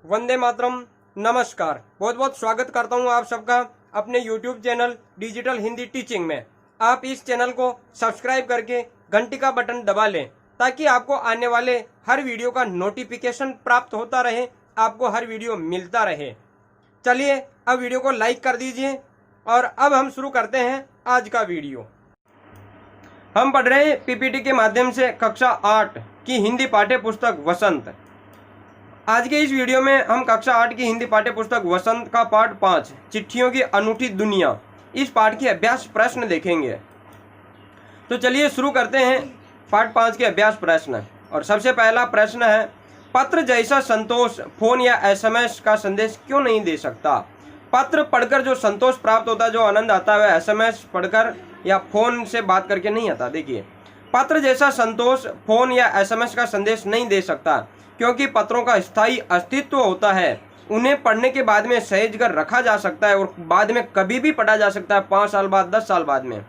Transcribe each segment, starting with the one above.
वंदे मातरम। नमस्कार, बहुत बहुत स्वागत करता हूं आप सबका अपने YouTube channel digital Hindi teaching में। आप इस चैनल को सब्सक्राइब करके घंटी का बटन दबा लें ताकि आपको आने वाले हर वीडियो का नोटिफिकेशन प्राप्त होता रहे, आपको हर वीडियो मिलता रहे। चलिए अब वीडियो को लाइक कर दीजिए और अब हम शुरू करते हैं आज का वीडियो। हम पढ़ रहे हैं पीपीटी के माध्यम से कक्षा 8 की हिंदी पाठ्य पुस्तक वसंत। आज के इस वीडियो में हम कक्षा 8 की हिंदी पाठ्य पुस्तक वसंत का पाठ 5 चिट्ठियों की अनूठी दुनिया, इस पाठ के अभ्यास प्रश्न देखेंगे। तो चलिए शुरू करते हैं पाठ 5 के अभ्यास प्रश्न। और सबसे पहला प्रश्न है, पत्र जैसा संतोष फोन या एसएमएस का संदेश क्यों नहीं दे सकता? पत्र पढ़कर जो संतोष प्राप्त होता है, जो आनंद आता है, वह एसएमएस पढ़कर या फोन से बात करके नहीं आता। देखिए, पत्र जैसा संतोष फोन या एसएमएस का संदेश नहीं दे सकता क्योंकि पत्रों का स्थायी अस्तित्व होता है। उन्हें पढ़ने के बाद में सहेज कर रखा जा सकता है और बाद में कभी भी पढ़ा जा सकता है, 5 साल बाद, 10 साल बाद में।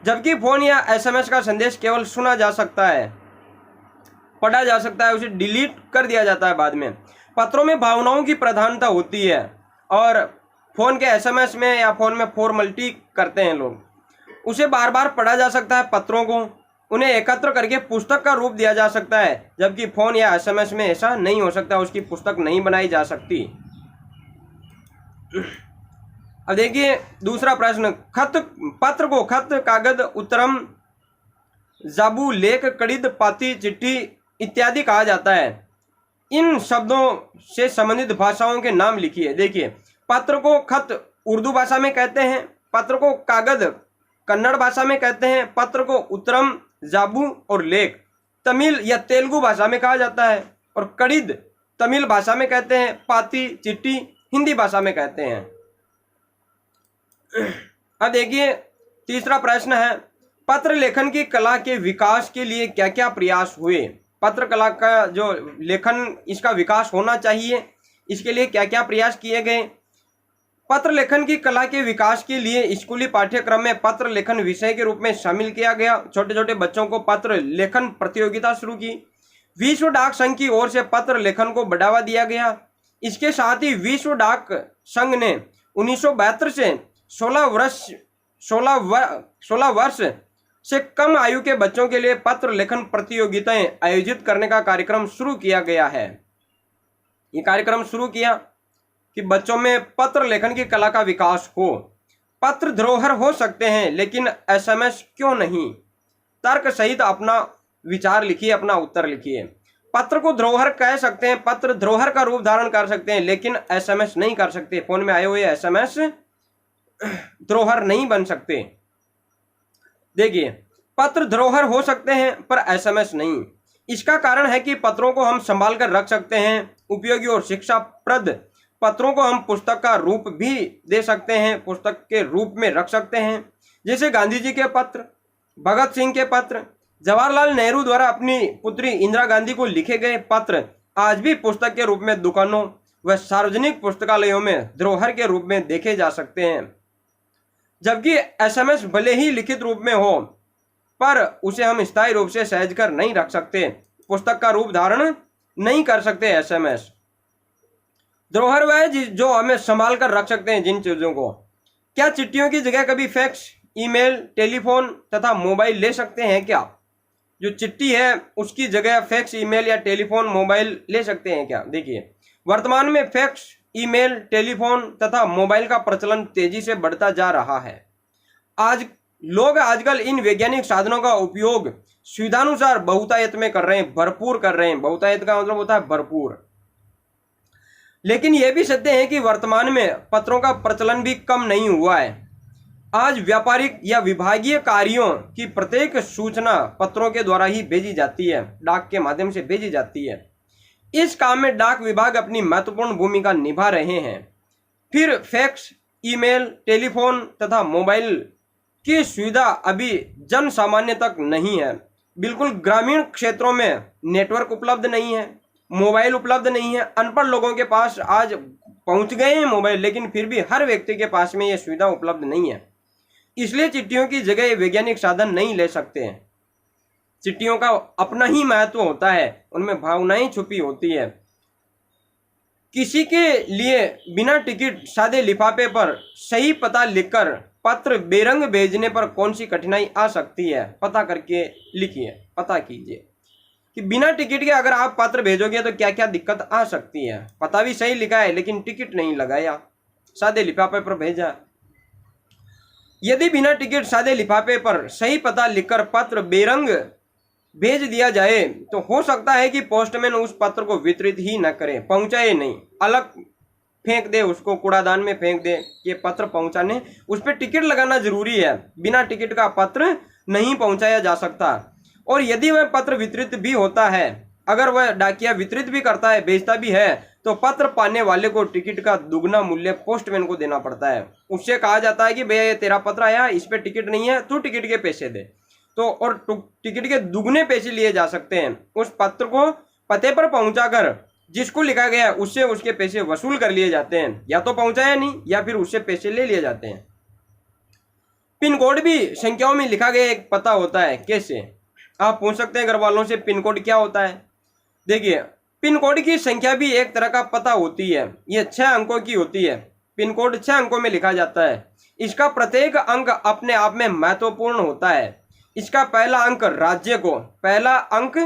जबकि फोन या एसएमएस का संदेश केवल सुना जा सकता है, पढ़ा जा सकता है, उसे डिलीट कर दिया जाता है बाद में। पत्रों में भावनाओं की प्रधानता होती है और फोन के एसएमएस में या फोन में फॉर्मेलिटी करते हैं लोग। उसे बार बार पढ़ा जा सकता है, पत्रों को उन्हें एकत्र करके पुस्तक का रूप दिया जा सकता है, जबकि फोन या एसएमएस में ऐसा नहीं हो सकता, उसकी पुस्तक नहीं बनाई जा सकती। अब देखिए दूसरा प्रश्न, पत्र को खत, कागज, उत्तरम, जाबू, लेख, कड़िद, पाती, चिट्ठी इत्यादि कहा जाता है। इन शब्दों से संबंधित भाषाओं के नाम लिखिए। देखिए, पत्र को खत उर्दू भाषा में कहते हैं, पत्र को कागज कन्नड़ भाषा में कहते हैं, पत्र को उत्तरम, जाबू और लेख तमिल या तेलुगु भाषा में कहा जाता है, और कड़िद तमिल भाषा में कहते हैं, पाती, चिट्ठी हिंदी भाषा में कहते हैं। अब देखिए तीसरा प्रश्न है, पत्र लेखन की कला के विकास के लिए क्या क्या प्रयास हुए? पत्र कला का जो लेखन, इसका विकास होना चाहिए, इसके लिए क्या क्या प्रयास किए गए? पत्र लेखन की कला के विकास के लिए स्कूली पाठ्यक्रम में पत्र लेखन विषय के रूप में शामिल किया गया। छोटे छोटे बच्चों को पत्र लेखन प्रतियोगिता शुरू की। विश्व डाक संघ की ओर से पत्र लेखन को बढ़ावा दिया गया। इसके साथ ही विश्व डाक संघ ने 1972 से 16 वर्ष से कम आयु के बच्चों के लिए पत्र लेखन प्रतियोगिताएं आयोजित करने का कार्यक्रम शुरू किया गया है। ये कार्यक्रम शुरू किया कि बच्चों में पत्र लेखन की कला का विकास हो। पत्र धरोहर हो सकते हैं लेकिन एसएमएस क्यों नहीं? तर्क सहित अपना विचार लिखिए, अपना उत्तर लिखिए। पत्र को धरोहर कह सकते हैं, पत्र धरोहर का रूप धारण कर सकते हैं लेकिन एसएमएस नहीं कर सकते। फोन में आए हुए एसएमएस धरोहर नहीं बन सकते। देखिए, पत्र धरोहर हो सकते हैं पर एसएमएस नहीं। इसका कारण है कि पत्रों को हम संभाल कर रख सकते हैं। उपयोगी और शिक्षाप्रद पत्रों को हम पुस्तक का रूप भी दे सकते हैं, पुस्तक के रूप में रख सकते हैं। जैसे गांधी जी के पत्र, भगत सिंह के पत्र, जवाहरलाल नेहरू द्वारा अपनी पुत्री इंदिरा गांधी को लिखे गए पत्र आज भी पुस्तक के रूप में दुकानों व सार्वजनिक पुस्तकालयों में धरोहर के रूप में देखे जा सकते हैं। जबकि एसएमएस भले ही लिखित रूप में हो पर उसे हम स्थायी रूप से सहेज कर नहीं रख सकते, पुस्तक का रूप धारण नहीं कर सकते। एसएमएस धरोहर वह है जो हमें संभाल कर रख सकते हैं जिन चीजों को। क्या चिट्ठियों की जगह कभी फैक्स, ईमेल, टेलीफोन तथा मोबाइल ले सकते हैं क्या? जो चिट्ठी है उसकी जगह फैक्स, ईमेल या टेलीफोन, मोबाइल ले सकते हैं क्या? देखिए, वर्तमान में फैक्स, ईमेल, टेलीफोन तथा मोबाइल का प्रचलन तेजी से बढ़ता जा रहा है। लोग आजकल इन वैज्ञानिक साधनों का उपयोग सुविधानुसार बहुतायत में कर रहे हैं, भरपूर कर रहे हैं। बहुतायत का मतलब होता है भरपूर। लेकिन यह भी सत्य है कि वर्तमान में पत्रों का प्रचलन भी कम नहीं हुआ है। आज व्यापारिक या विभागीय कार्यों की प्रत्येक सूचना पत्रों के द्वारा ही भेजी जाती है, डाक के माध्यम से भेजी जाती है। इस काम में डाक विभाग अपनी महत्वपूर्ण भूमिका निभा रहे हैं। फिर फैक्स, ईमेल, टेलीफोन तथा मोबाइल की सुविधा अभी जन सामान्य तक नहीं है। बिल्कुल ग्रामीण क्षेत्रों में नेटवर्क उपलब्ध नहीं है, मोबाइल उपलब्ध नहीं है। अनपढ़ लोगों के पास आज पहुंच गए हैं मोबाइल, लेकिन फिर भी हर व्यक्ति के पास में यह सुविधा उपलब्ध नहीं है। इसलिए चिट्ठियों की जगह ये वैज्ञानिक साधन नहीं ले सकते हैं। चिट्ठियों का अपना ही महत्व होता है, उनमें भावनाएं छुपी होती है। किसी के लिए बिना टिकट सादे लिफाफे पर सही पता लिखकर पत्र बेरंग भेजने पर कौन सी कठिनाई आ सकती है, पता करके लिखिए, पता कीजिए कि बिना टिकट के अगर आप पत्र भेजोगे तो क्या क्या दिक्कत आ सकती है। पता भी सही लिखा है लेकिन टिकट नहीं लगाया, सादे लिफाफे पर भेजा। यदि बिना टिकट सादे लिफाफे पर सही पता लिखकर पत्र बेरंग भेज दिया जाए तो हो सकता है कि पोस्टमैन उस पत्र को वितरित ही न करे, पहुंचाए नहीं, अलग फेंक दे, उसको कूड़ादान में फेंक दे। ये पत्र पहुंचाने उस पर टिकट लगाना जरूरी है, बिना टिकट का पत्र नहीं पहुंचाया जा सकता। और यदि वह पत्र वितरित भी होता है, अगर वह डाकिया वितरित भी करता है, भेजता भी है, तो पत्र पाने वाले को टिकट का दुगना मूल्य पोस्टमैन को देना पड़ता है। उससे कहा जाता है कि भैया ये तेरा पत्र आया, इस पे टिकट नहीं है, तू टिकट के पैसे दे। तो और टिकट के दुगने पैसे लिए जा सकते हैं। उस पत्र को पते पर पहुंचाकर जिसको लिखा गया है उससे उसके पैसे वसूल कर लिए जाते हैं, या तो पहुंचाया नहीं या फिर उससे पैसे ले लिए जाते हैं। पिन कोड भी संख्याओं में लिखा गया एक पता होता है। कैसे, आप पूछ सकते हैं घर वालों से पिन कोड क्या होता है। देखिए, पिन कोड की संख्या भी एक तरह का पता होती है। ये 6 अंकों की होती है। पिन कोड 6 अंकों में लिखा जाता है। इसका प्रत्येक अंक अपने आप में महत्वपूर्ण होता है। इसका पहला अंक राज्य को, पहला अंक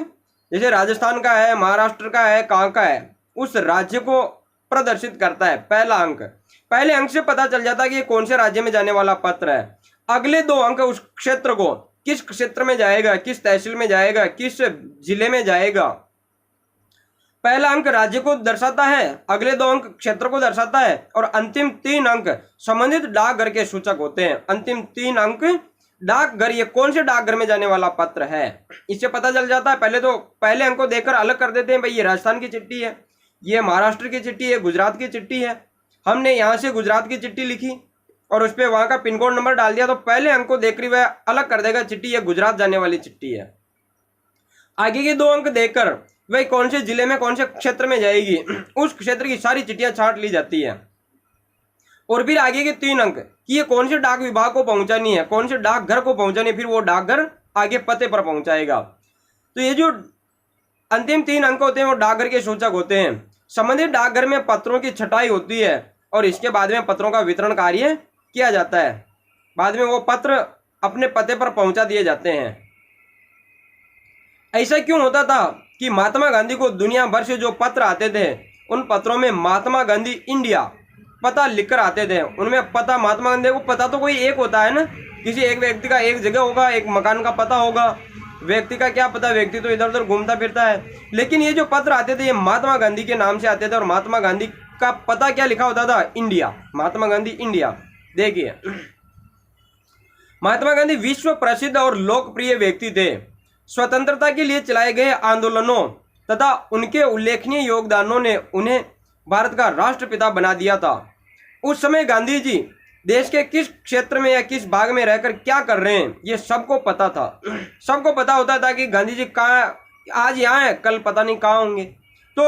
जैसे राजस्थान का है, महाराष्ट्र का है, कहाँ का है, उस राज्य को प्रदर्शित करता है। पहला अंक, पहले अंक से पता चल जाता है कि कौन से राज्य में जाने वाला पत्र है। अगले 2 अंक उस क्षेत्र को, किस क्षेत्र में जाएगा, किस तहसील में जाएगा, किस जिले में जाएगा। पहला अंक राज्य को दर्शाता है, अगले 2 अंक क्षेत्र को दर्शाता है, और अंतिम 3 अंक संबंधित डाकघर के सूचक होते हैं। अंतिम 3 अंक डाकघर, ये कौन से डाकघर में जाने वाला पत्र है, इससे पता चल जाता है। पहले तो पहले अंक को देखकर अलग कर देते हैं, भाई ये राजस्थान की चिट्ठी है, ये महाराष्ट्र की चिट्ठी है, गुजरात की चिट्ठी है। हमने यहाँ से गुजरात की चिट्ठी लिखी और उस पर वहाँ का पिन कोड नंबर डाल दिया, तो पहले अंक को देख वह अलग कर देगा, चिट्ठी ये गुजरात जाने वाली चिट्ठी है। आगे के 2 अंक देखकर वह कौन से जिले में, कौन से क्षेत्र में जाएगी, उस क्षेत्र की सारी चिट्ठियां छांट ली जाती है। और फिर आगे के 3 अंक कि ये कौन से डाक विभाग को पहुंचानी है, कौन से डाकघर को पहुंचानी है, फिर वो डाकघर आगे पते पर पहुंचाएगा। तो ये जो अंतिम 3 अंक होते हैं वो डाकघर के सूचक होते हैं। संबंधित डाकघर में पत्रों की छटाई होती है और इसके बाद में पत्रों का वितरण कार्य किया जाता है। बाद में वो पत्र अपने पते पर पहुंचा दिए जाते हैं। ऐसा क्यों होता था कि महात्मा गांधी को दुनिया भर से जो पत्र आते थे उन पत्रों में महात्मा गांधी इंडिया पता लिखकर आते थे। उनमें पता महात्मा गांधी को पता तो कोई एक होता है ना, किसी एक व्यक्ति का एक जगह होगा, एक मकान का पता होगा। व्यक्ति का क्या पता, व्यक्ति तो इधर उधर घूमता फिरता है। लेकिन ये जो पत्र आते थे ये महात्मा गांधी के नाम से आते थे और महात्मा गांधी का पता क्या लिखा होता था, इंडिया, महात्मा गांधी इंडिया। देखिए, महात्मा गांधी विश्व प्रसिद्ध और लोकप्रिय व्यक्ति थे। स्वतंत्रता के लिए चलाए गए आंदोलनों तथा उनके उल्लेखनीय योगदानों ने उन्हें भारत का राष्ट्रपिता बना दिया था। उस समय गांधी जी देश के किस क्षेत्र में या किस भाग में रहकर क्या कर रहे हैं ये सबको पता था। सबको पता होता था कि गांधी जी कहाँ, आज यहाँ है, कल पता नहीं कहाँ होंगे। तो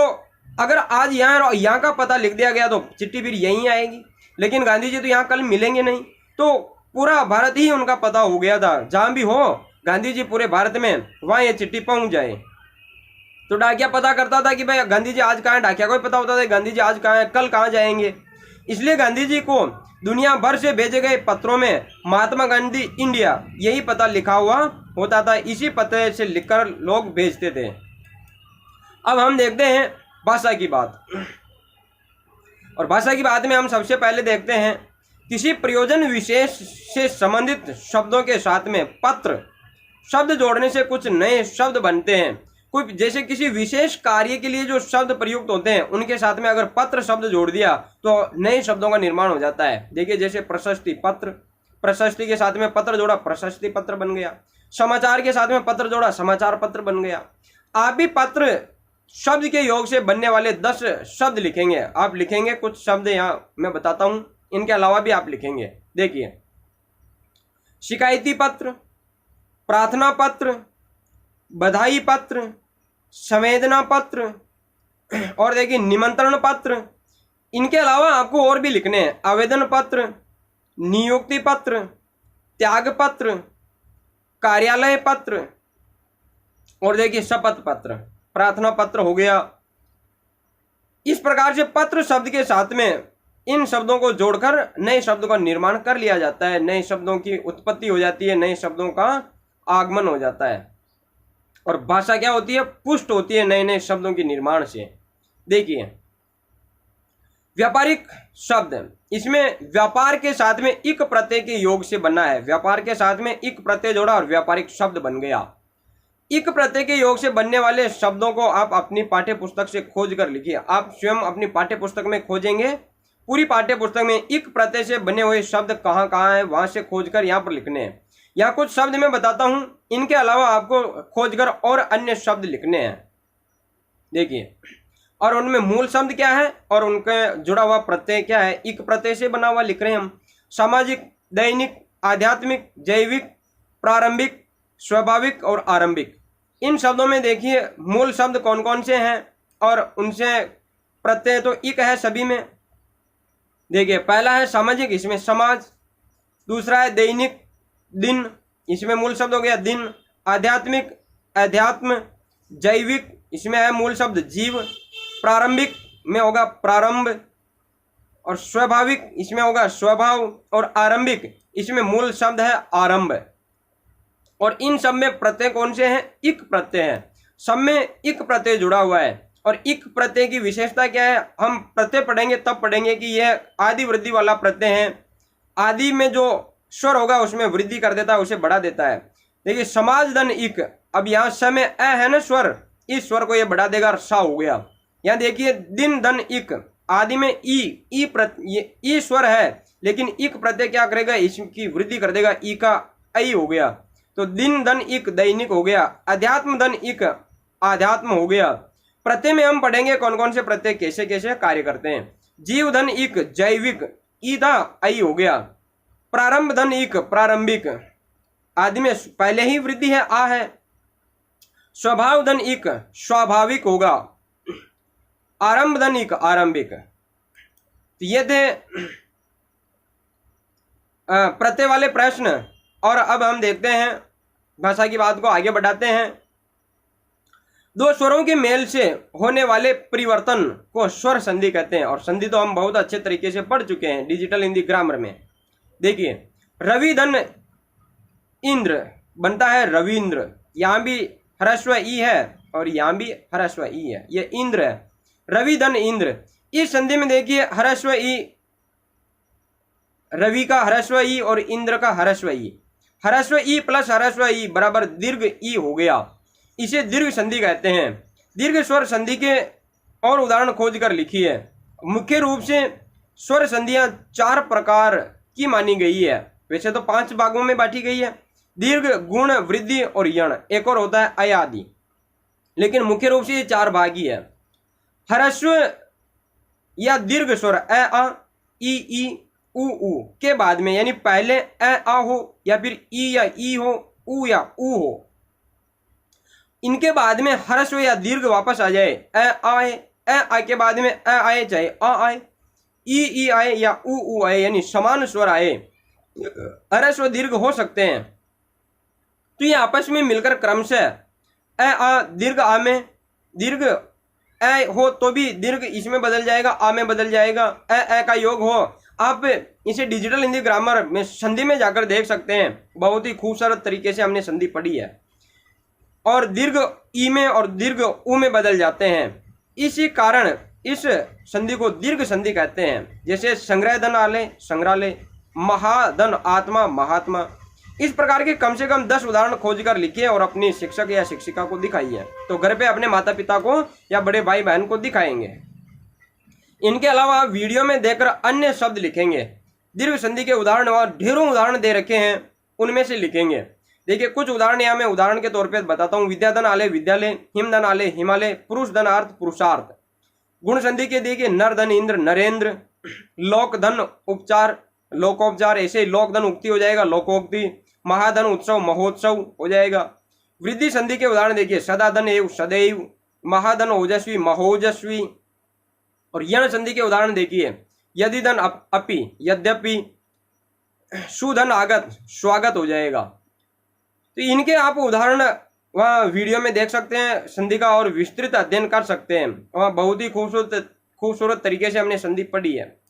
अगर आज यहाँ और यहाँ का पता लिख दिया गया तो चिट्ठी फिर यहीं आएगी, लेकिन गांधी जी तो यहाँ कल मिलेंगे नहीं। तो पूरा भारत ही उनका पता हो गया था, जहाँ भी हो गांधी जी पूरे भारत में, वहाँ ये चिट्ठी पहुँच जाए। तो डाकिया पता करता था कि भाई गांधी जी आज कहाँ है, डाकिया को भी पता होता था गांधी जी आज कहाँ है, कल कहाँ जाएंगे। इसलिए गांधी जी को दुनिया भर से भेजे गए पत्रों में महात्मा गांधी इंडिया यही पता लिखा हुआ होता था। इसी पते से लिखकर लोग भेजते थे। अब हम देखते हैं भाषा की बात। और भाषा की बात में हम सबसे पहले देखते हैं किसी प्रयोजन विशेष से संबंधित शब्दों के साथ में पत्र शब्द जोड़ने से कुछ नए शब्द बनते हैं। कोई जैसे किसी विशेष कार्य के लिए जो शब्द प्रयुक्त होते हैं उनके साथ में अगर पत्र शब्द जोड़ दिया तो नए शब्दों का निर्माण हो जाता है। देखिए, जैसे प्रशस्ति पत्र, प्रशस्ति के साथ में पत्र जोड़ा, प्रशस्ति पत्र बन गया। समाचार के साथ में पत्र जोड़ा, समाचार पत्र बन गया। आप भी पत्र शब्द के योग से बनने वाले 10 शब्द लिखेंगे। आप लिखेंगे कुछ शब्द, यहाँ मैं बताता हूँ, इनके अलावा भी आप लिखेंगे। देखिए, शिकायती पत्र, प्रार्थना पत्र, बधाई पत्र, संवेदना पत्र, और देखिए निमंत्रण पत्र। इनके अलावा आपको और भी लिखने हैं, आवेदन पत्र, नियुक्ति पत्र, त्याग पत्र, कार्यालय पत्र, और देखिए शपथ पत्र। प्रार्थना पत्र हो गया, इस प्रकार से पत्र शब्द के साथ में इन शब्दों को जोड़कर नए शब्दों का निर्माण कर लिया जाता है, नए शब्दों की उत्पत्ति हो जाती है, नए शब्दों का आगमन हो जाता है। और भाषा क्या होती है? पुष्ट होती है नए नए शब्दों के निर्माण से। देखिए व्यापारिक शब्द, इसमें व्यापार के साथ में इक प्रत्यय के योग से बना है। व्यापार के साथ में इक प्रत्यय जोड़ा और व्यापारिक शब्द बन गया। इक प्रत्यय के योग से बनने वाले शब्दों को आप अपनी पाठ्य पुस्तक से खोज कर लिखिए। आप स्वयं अपनी पाठ्य पुस्तक में खोजेंगे, पूरी पाठ्य पुस्तक में इक प्रत्यय से बने हुए शब्द कहाँ कहाँ है वहां से खोजकर यहाँ पर लिखने हैं। यहाँ कुछ शब्द मैं बताता हूँ, इनके अलावा आपको खोजकर और अन्य शब्द लिखने हैं। देखिए, और उनमें मूल शब्द क्या है और उनके जुड़ा हुआ प्रत्यय क्या है। इक प्रत्यय से बना हुआ लिख रहे हैं हम। सामाजिक, दैनिक, आध्यात्मिक, जैविक, प्रारंभिक, स्वाभाविक और आरंभिक। इन शब्दों में देखिए मूल शब्द कौन कौन से हैं और उनसे प्रत्यय तो इक है सभी में। देखिए पहला है सामाजिक, इसमें समाज। दूसरा है दैनिक, दिन, इसमें मूल शब्द हो गया दिन। आध्यात्मिक, अध्यात्म। जैविक, इसमें है मूल शब्द जीव। प्रारंभिक में होगा प्रारंभ। और स्वाभाविक, इसमें होगा स्वभाव। और आरंभिक, इसमें मूल शब्द है आरंभ। और इन सब में प्रत्यय कौन से हैं? इक प्रत्यय है। सब में इक प्रत्यय जुड़ा हुआ है। और इक प्रत्यय की विशेषता क्या है? हम प्रत्यय पढ़ेंगे तब पढ़ेंगे कि यह आदि वृद्धि वाला प्रत्यय है। आदि में जो स्वर होगा उसमें वृद्धि कर देता है, उसे बढ़ा देता है। देखिए समाज धन इक, अब यहाँ स में अ है ना स्वर, इस स्वर को ये बढ़ा देगा और सा हो गया। यहाँ देखिए दिन धन इक, आदि में ई स्वर है, लेकिन इक प्रत्यय क्या करेगा? इसकी वृद्धि कर देगा, ई का आई हो गया। तो दिन धन इक दैनिक हो गया। अध्यात्म धन इक आध्यात्म हो गया। प्रत्यय में हम पढ़ेंगे कौन कौन से प्रत्यय कैसे कैसे कार्य करते हैं। जीव धन इक जैविक, ई था आई हो गया। प्रारंभ धन इक प्रारंभिक, आदि में पहले ही वृद्धि है, आ है। स्वभाव धन इक स्वाभाविक होगा। आरंभ धन इक आरंभिक। तो ये थे प्रत्यय वाले प्रश्न। और अब हम देखते हैं भाषा की बात को आगे बढ़ाते हैं। दो स्वरों के मेल से होने वाले परिवर्तन को स्वर संधि कहते हैं। और संधि तो हम बहुत अच्छे तरीके से पढ़ चुके हैं डिजिटल हिंदी ग्रामर में। देखिए रवि धन इंद्र बनता है रविंद्र। यहाँ भी ह्रस्व ई है और यहाँ भी ह्रस्व ई है, ये इंद्र है। रवि धन इंद्र, इस संधि में देखिए ह्रस्व ई, रवि का ह्रस्व ई और इंद्र का ह्रस्व ई। ह्रस्व ई प्लस ह्रस्व ई बराबर दीर्घ ई हो गया। इसे दीर्घ संधि कहते हैं। दीर्घ स्वर संधि के और उदाहरण खोज कर लिखिए। मुख्य रूप से स्वर संधियां 4 प्रकार की मानी गई है। वैसे तो 5 भागों में बांटी गई है, दीर्घ, गुण, वृद्धि और यण। एक और होता है अयादि, लेकिन मुख्य रूप से ये 4 भाग ही है। ह्रस्व या दीर्घ स्वर अ, आ, ई, उ के बाद में, यानी पहले अ, आ हो या फिर ई या ई हो, उ या उ हो, इनके बाद में ह्रस्व या दीर्घ वापस आ जाए। अ आए, अ के बाद में अ आए, चाहे आ आए, ई आए या उ आए, यानी समान स्वर आए, ह्रस्व दीर्घ हो सकते हैं। तो ये आपस में मिलकर क्रमशः अ आ दीर्घ आ में, दीर्घ अ हो तो भी दीर्घ इसमें बदल जाएगा, आ में बदल जाएगा। अ का योग हो। आप इसे डिजिटल हिंदी ग्रामर में संधि में जाकर देख सकते हैं। बहुत ही खूबसूरत तरीके से हमने संधि पढ़ी है। और दीर्घ ई में और दीर्घ उ में बदल जाते हैं। इसी कारण इस संधि को दीर्घ संधि कहते हैं। जैसे संग्रह धन आलय संग्रहालय, महाधन आत्मा महात्मा। इस प्रकार के कम से कम 10 उदाहरण खोज कर लिखिए और अपनी शिक्षक या शिक्षिका को दिखाइए। तो घर पे अपने माता पिता को या बड़े भाई बहन को दिखाएंगे। इनके अलावा वीडियो में देखकर अन्य शब्द लिखेंगे। दीर्घ संधि के उदाहरण और ढेरों उदाहरण दे रखे हैं, उनमें से लिखेंगे। देखिए कुछ उदाहरण यहाँ मैं उदाहरण के तौर पे बताता हूँ। विद्याधन आलय विद्यालय, हिमधन आलय हिमालय, पुरुष धन अर्थ पुरुषार्थ। गुण संधि के देखिए नरधन इंद्र नरेंद्र, लोकधन उपचार लोकोपचार, ऐसे लोकधन उक्ति हो जाएगा लोकोक्ति, महाधन उत्सव महोत्सव हो जाएगा। वृद्धि संधि के उदाहरण देखिए सदाधन एव सदैव, महाधन ओजस्वी महोजस्वी। और यण संधि के उदाहरण देखिए यदिधन अपि यद्यपि, सुधन आगत स्वागत हो जाएगा। तो इनके आप उदाहरण वहाँ वीडियो में देख सकते हैं। संधि का और विस्तृत अध्ययन कर सकते हैं। वहाँ बहुत ही खूबसूरत तरीके से हमने संधि पढ़ी है।